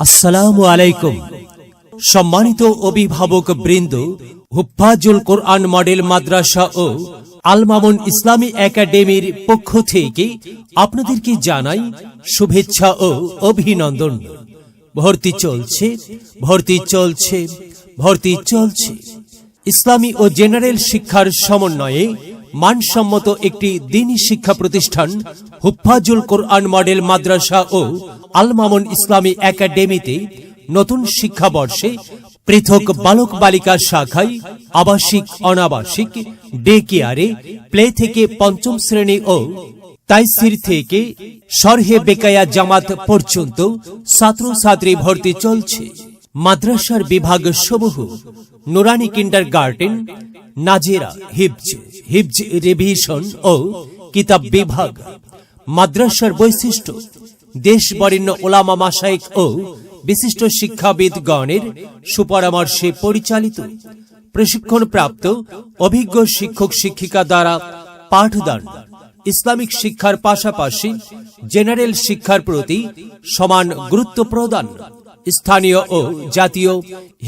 আসসালামু আলাইকুম। সম্মানিত অভিভাবক বৃন্দ, হুফাজুল কোরআন মডেল মাদ্রাসা ও আল মামুন ইসলামী একাডেমির পক্ষ থেকে আপনাদেরকে জানাই শুভেচ্ছা ও অভিনন্দন। ভর্তি চলছে। ইসলামী ও জেনারেল শিক্ষার সমন্বয়ে মানসম্মত একটি দ্বীনি শিক্ষা প্রতিষ্ঠান হুফাজুল কোরআন মডেল মাদ্রাসা ও আল মামুন ইসলামী একাডেমিতে নতুন শিক্ষাবর্ষে পৃথক বালক বালিকা শাখায় আবাসিক অনাবাসিক ডে কেয়ারে প্লে থেকে পঞ্চম শ্রেণী ও তাইসির থেকে শরহে বেকায়া জামাত পর্যন্ত ছাত্রছাত্রী ভর্তি চলছে। মাদ্রাসার বিভাগ সমূহ নুরানি কিন্ডারগার্টেন, নাজেরা, হিফজ রিভিশন ও কিতাব বিভাগ। মাদ্রাসার বৈশিষ্ট্য: দেশ বরেণ্য ওলামা মাশায়েখ ও বিশিষ্ট শিক্ষাবিদগণের সুপরামর্শে পরিচালিত, প্রশিক্ষণপ্রাপ্ত অভিজ্ঞ শিক্ষক শিক্ষিকা দ্বারা পাঠদান। ইসলামিক শিক্ষার পাশাপাশি জেনারেল শিক্ষার প্রতি সমান গুরুত্ব প্রদান। স্থানীয় ও জাতীয়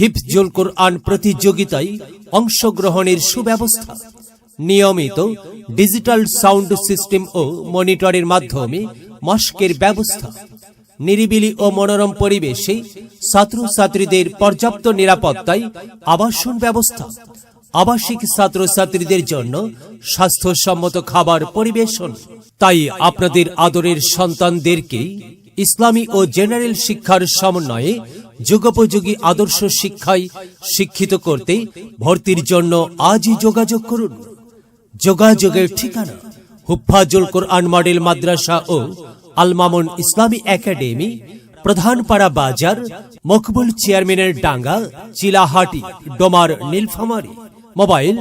হিফজুল কোরআন প্রতিযোগিতায় অংশগ্রহণের সুব্যবস্থা। নিয়মিত ডিজিটাল সাউন্ড সিস্টেম ও মনিটরের মাধ্যমে মস্কের ব্যবস্থা। নিরিবিলি ও মনোরম পরিবেশে ছাত্রছাত্রীদের পর্যাপ্ত নিরাপত্তায় আবাসন ব্যবস্থা। আবাসিক ছাত্রছাত্রীদের জন্য স্বাস্থ্যসম্মত খাবার পরিবেশন। তাই আপনাদের আদরের সন্তানদেরকে ইসলামী ও জেনারেল শিক্ষার সমন্বয়ে যুগোপযোগী আদর্শ শিক্ষায় শিক্ষিত করতে ভর্তির জন্য আজই যোগাযোগ করুন। যোগাযোগের ঠিকানা: হুফাজুল কোরআন মডেল মাদ্রাসা ও আল মামুন ইসলামী একাডেমি, প্রধানপাড়া বাজার, মকবুল চেয়ারম্যানের ডাঙ্গা, চিলাহাটি, ডোমার, নীলফামারী। মোবাইল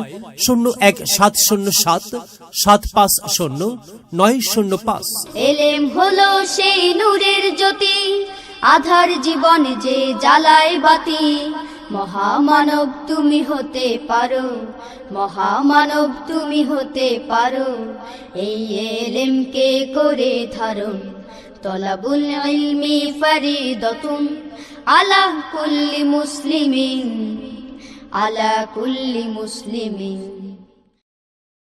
01-707-750-905। এলেম হলো সেই নূরের জ্যোতি, আধার জীবন যে জ্বালায় বাতি। মহামানব তুমি হতে পারো, মহামানব তুমি হতে পারো। এই এলেমকে করে ধারণ, তলাবুল ইলমি ফরিদাতুন আলা কুল্লি মুসলিমিন, আলা কুল্লি মুসলিমিন।